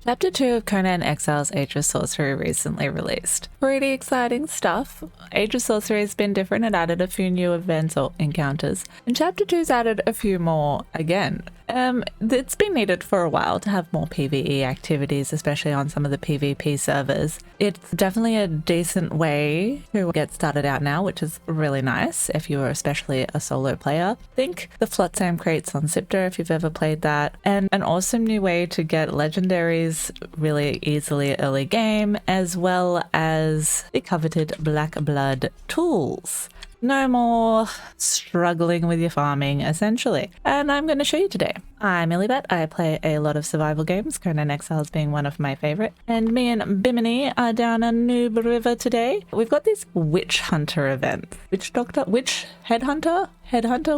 Chapter 2 of Conan Exiles Age of Sorcery recently released. Pretty exciting stuff. Age of Sorcery has been different and added a few new events or encounters, and Chapter 2's added a few more again. It's been needed for a while to have more PvE activities, especially on some of the PvP servers. It's definitely a decent way to get started out now, which is really nice if you are especially a solo player. Think the Flotsam crates on Sipter if you've ever played that, and an awesome new way to get legendaries really easily early game, as well as the coveted Black Blood tools. No more struggling with your farming, essentially. And I'm going to show you today. I'm Illibet. I play a lot of survival games, Conan Exiles being one of my favorite. And me and Bimini are down a Noob River today. We've got these Witch Hunter events. Headhunter,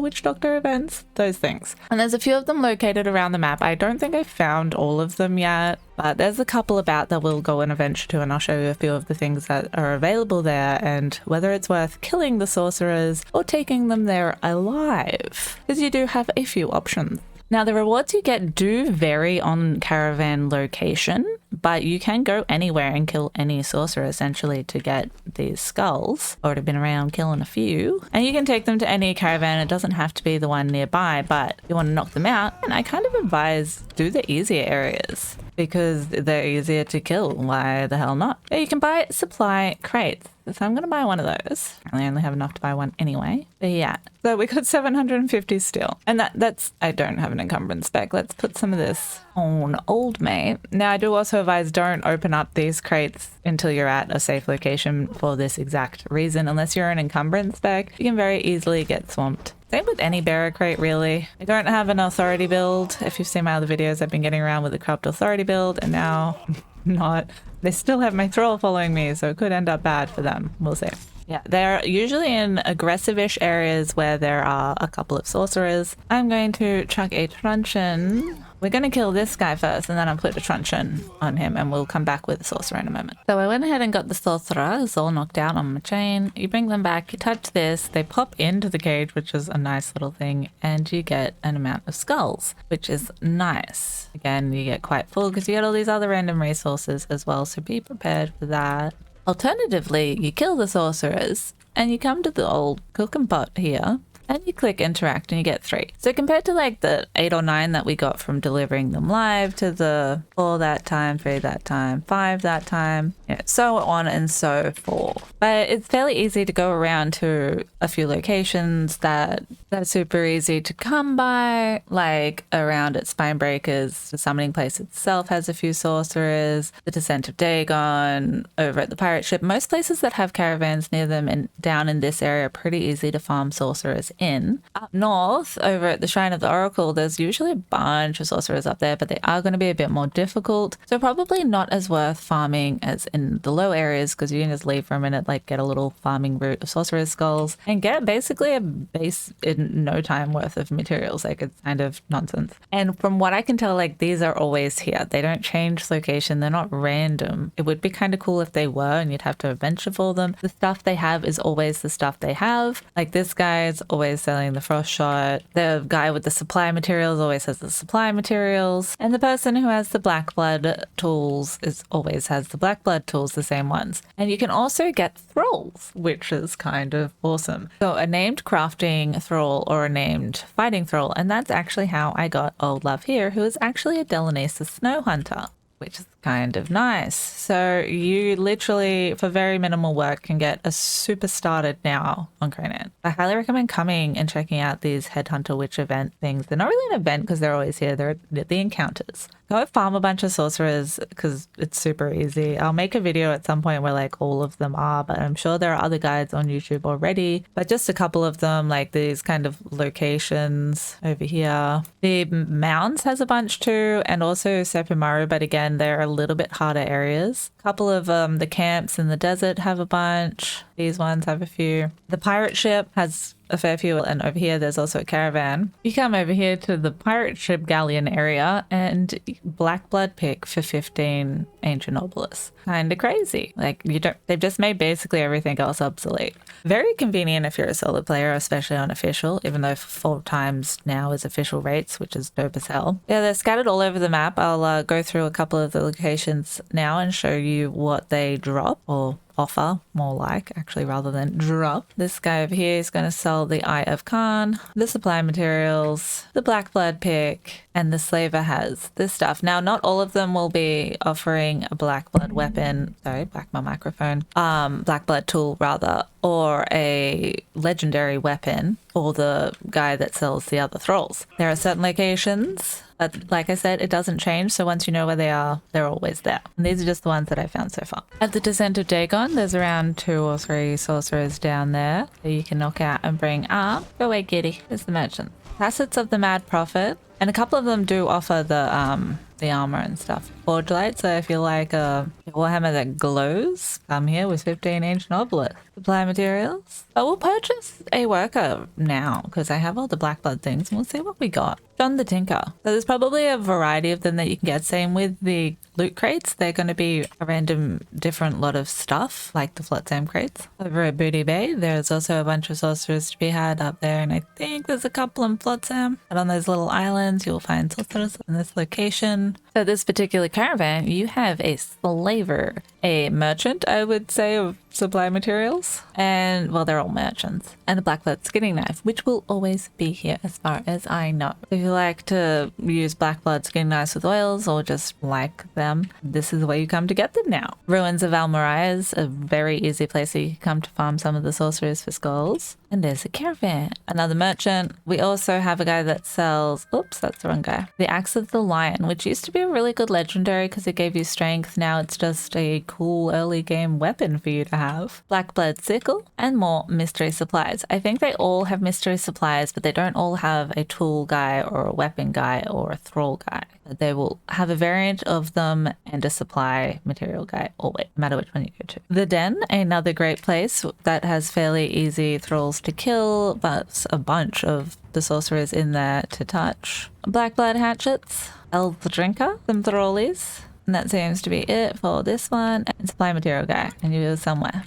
Witch Doctor events, those things. And there's a few of them located around the map. I don't think I found all of them yet, but there's a couple about that we'll go and adventure to, and I'll show you a few of the things that are available there and whether it's worth killing the sorcerers or taking them there alive, because you do have a few options. Now, the rewards you get do vary on caravan location, but you can go anywhere and kill any sorcerer essentially to get these skulls. Already been around killing a few. And you can take them to any caravan. It doesn't have to be the one nearby, but if you want to knock them out, and I kind of advise do the easier areas because they're easier to kill. Why the hell not? You can buy supply crates. So I'm going to buy one of those. I only have enough to buy one anyway. But yeah, so we got 750 steel. And that's, I don't have an encumbrance spec. Let's put some of this on old mate. Now I do also advise don't open up these crates until you're at a safe location for this exact reason. Unless you're an encumbrance spec, you can very easily get swamped. Same with any bearer crate, really. I don't have an authority build. If you've seen my other videos, I've been getting around with the corrupt authority build, and now not. They still have my thrall following me, so it could end up bad for them. We'll see. Yeah, they're usually in aggressive-ish areas where there are a couple of sorcerers. I'm going to chuck a truncheon. We're going to kill this guy first, and then I'll put a truncheon on him, and we'll come back with the sorcerer in a moment. So I went ahead and got the sorcerers all knocked out on my chain. You bring them back, you touch this, they pop into the cage, which is a nice little thing, and you get an amount of skulls, which is nice. Again, you get quite full because you get all these other random resources as well, so be prepared for that. Alternatively, you kill the sorcerers, and you come to the old cooking pot here, and you click interact and you get 3. So compared to like the 8 or 9 that we got from delivering them live to the 4 that time, 3 that time, 5 that time, yeah, so on and so forth. But it's fairly easy to go around to a few locations that are super easy to come by, like around at Spinebreakers. The summoning place itself has a few sorcerers, the Descent of Dagon, over at the pirate ship. Most places that have caravans near them and down in this area are pretty easy to farm sorcerers in. Up north, over at the Shrine of the Oracle, there's usually a bunch of sorcerers up there, but they are going to be a bit more difficult. So probably not as worth farming as in the low areas, because you can just leave for a minute, like get a little farming route of sorcerer's skulls and get basically a base in no time worth of materials. Like, it's kind of nonsense. And from what I can tell, like, these are always here. They don't change location. They're not random. It would be kind of cool if they were, and you'd have to adventure for them. The stuff they have is always the stuff they have. Like, this guy's always selling the frost shot. The guy with the supply materials always has the supply materials. And the person who has the black blood tools always has the black blood tools, the same ones. And you can also get thralls, which is kind of awesome. So a named crafting thrall or a named fighting thrall. And that's actually how I got Old Love here, who is actually a Delanesa Snow Hunter, which is kind of nice. So you literally, for very minimal work, can get a super started now on Conan. I highly recommend coming and checking out these Headhunter Witch event things. They're not really an event because they're always here. They're the encounters. Go farm a bunch of sorcerers because it's super easy. I'll make a video at some point where like all of them are, but I'm sure there are other guides on YouTube already. But just a couple of them, like these kind of locations over here. The Mounds has a bunch too, and also Sepimaru, but again, they're a little bit harder areas. A couple of the camps in the desert have a bunch. These ones have a few. The pirate ship has a fair few, and over here there's also a caravan. You come over here to the pirate ship galleon area and black blood pick for 15 ancient obelisks. Kinda crazy. Like, they've just made basically everything else obsolete. Very convenient if you're a solo player, especially on official, even though 4 times now is official rates, which is dope as hell. Yeah, they're scattered all over the map. I'll go through a couple of the locations now and show you what they drop, or offer, more like, actually, rather than drop. This guy over here is going to sell the Eye of Khan, the supply materials, the black blood pick, and the slaver has this stuff. Now, not all of them will be offering a black blood weapon, sorry, back my microphone, black blood tool rather, or a legendary weapon, or the guy that sells the other thralls. There are certain locations, but like I said, it doesn't change, so once you know where they are, they're always there. And these are just the ones that I found so far. At the Descent of Dagon, there's around 2 or 3 sorcerers down there that you can knock out and bring up. Go away, kitty. There's the merchant. Facets of the Mad Prophet, and a couple of them do offer the armor and stuff. Forge light, so if you like a warhammer that glows, come here with 15 ancient obelisks. Supply materials. I will purchase a worker now because I have all the black blood things, and we'll see what we got. John the Tinker. So there's probably a variety of them that you can get. Same with the loot crates. They're going to be a random different lot of stuff, like the Flotsam crates. Over at Booty Bay, there's also a bunch of sorcerers to be had up there, and I think there's a couple in Flotsam. But on those little islands, you'll find sorcerers in this location. So this particular caravan, you have a slaver, a merchant, I would say, of supply materials, and well, they're all merchants, and a black blood skinning knife, which will always be here as far as I know. If you like to use black blood skinning knives with oils or just like them, this is where you come to get them now. Ruins of Almarai is a very easy place where you can come to farm some of the sorcerers for skulls. And there's a caravan, another merchant. We also have a guy that sells, oops, that's the wrong guy. The Axe of the Lion, which used to be a really good legendary because it gave you strength. Now it's just a cool early game weapon for you to have. Black Blood Sickle, and more mystery supplies. I think they all have mystery supplies, but they don't all have a tool guy or a weapon guy or a thrall guy. They will have a variant of them and a supply material guy always, no matter which one you go to. The Den, another great place that has fairly easy thralls to kill, but a bunch of the sorcerers in there to touch. Black Blood Hatchets, El the Drinker, some thrallies, and that seems to be it for this one, and supply material guy, and you go somewhere.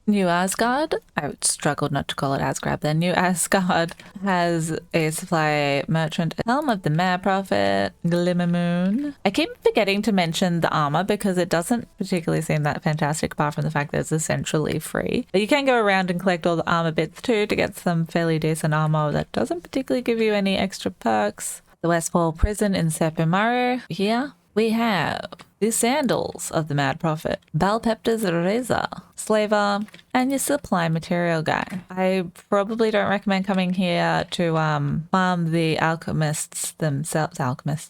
New Asgard, I struggled not to call it Asgard then. New Asgard has a supply merchant, Helm of the Mad Prophet, Glimmer Moon. I keep forgetting to mention the armor because it doesn't particularly seem that fantastic apart from the fact that it's essentially free. But you can go around and collect all the armor bits too to get some fairly decent armor that doesn't particularly give you any extra perks. The Westfall Prison in Sepimaru. Here we have the Sandals of the Mad Prophet, Balpepta's Razor, Slaver, and your supply material guy. I probably don't recommend coming here to farm the alchemists themselves,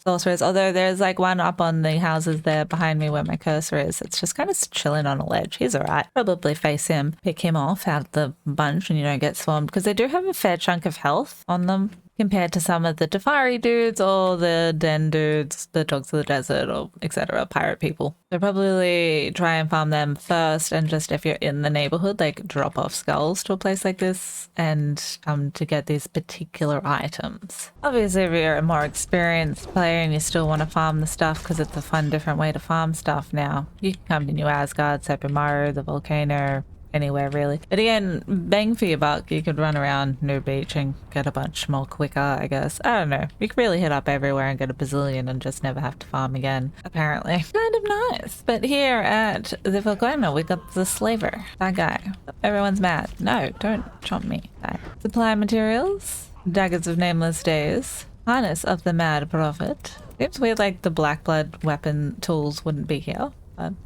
sorcerers, although there's like one up on the houses there behind me where my cursor is. It's just kind of chilling on a ledge. He's alright. Probably face him, pick him off out of the bunch and you don't get swarmed because they do have a fair chunk of health on them compared to some of the Tafari dudes or the Den dudes, the Dogs of the Desert, or etc. pirate people. So probably try and farm them first, and just if you're in the neighborhood, like drop off skulls to a place like this and come to get these particular items. Obviously, if you're a more experienced player and you still want to farm the stuff because it's a fun, different way to farm stuff now, you can come to New Asgard, Sepimaru, the Volcano, anywhere really. But again, bang for your buck, you could run around New Beach and get a bunch more quicker, I guess. I don't know. You could really hit up everywhere and get a bazillion and just never have to farm again, apparently. Kind of nice. But here at the Volcano, we got the Slaver. That guy. Everyone's mad. No, don't chomp me. Bye. Supply materials. Daggers of Nameless Days. Harness of the Mad Prophet. Seems weird like the black blood weapon tools wouldn't be here.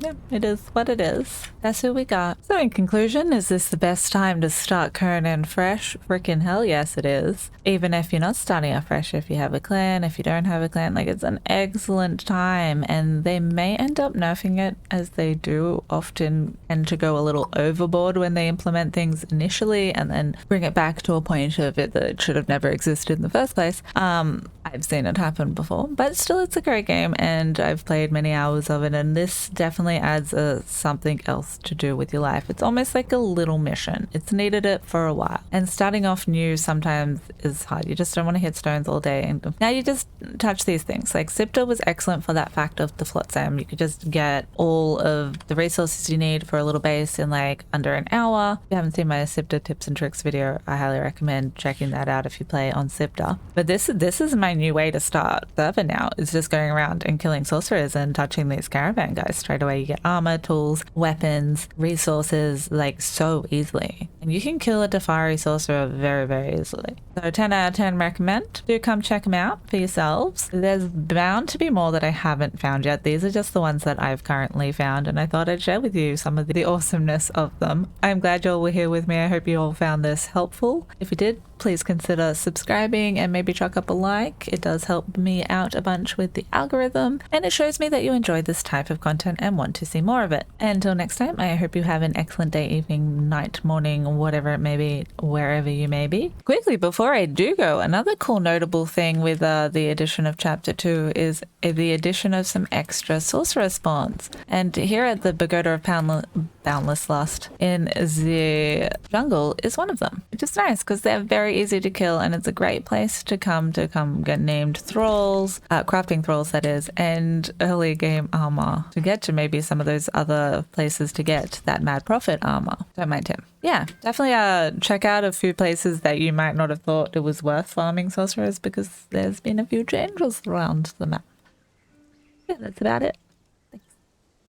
Yeah, it is what it is. That's who we got. So in conclusion, is this the best time to start Conan fresh? Frickin' hell yes it is. Even if you're not starting out fresh, if you have a clan, if you don't have a clan, like it's an excellent time, and they may end up nerfing it as they do often tend to go a little overboard when they implement things initially and then bring it back to a point of it that it should have never existed in the first place. I've seen it happen before, but still it's a great game and I've played many hours of it, and this definitely adds something else to do with your life. It's almost like a little mission. It's needed it for a while. And starting off new sometimes is hard. You just don't want to hit stones all day. And now you just touch these things. Like Sipta was excellent for that fact of the flotsam. You could just get all of the resources you need for a little base in like under an hour. If you haven't seen my Sipta tips and tricks video, I highly recommend checking that out if you play on Sipta. But this is my new way to start server now. It's just going around and killing sorcerers and touching these caravan guys. Straight away you get armor, tools, weapons, resources, like so easily. And you can kill a Tefari sorcerer very, very easily. So 10 out of 10 recommend. Do come check them out for yourselves. There's bound to be more that I haven't found yet. These are just the ones that I've currently found, and I thought I'd share with you some of the awesomeness of them. I'm glad you all were here with me. I hope you all found this helpful. If you did, please consider subscribing and maybe chuck up a like. It does help me out a bunch with the algorithm, and it shows me that you enjoy this type of content and want to see more of it. Until next time, I hope you have an excellent day, evening, night, morning, whatever it may be, wherever you may be. Quickly, before I do go, another cool notable thing with the addition of Chapter 2 is the addition of some extra sorcerer spawns. And here at the Pagoda of Boundless Lust in the jungle is one of them, which is nice because they're very easy to kill, and it's a great place to come get named thralls, crafting thralls that is, and early game armor to get to maybe some of those other places to get that Mad Prophet armor. Don't mind him. Yeah, definitely check out a few places that you might not have thought it was worth farming sorcerers, because there's been a few changes around the map. Yeah, that's about it.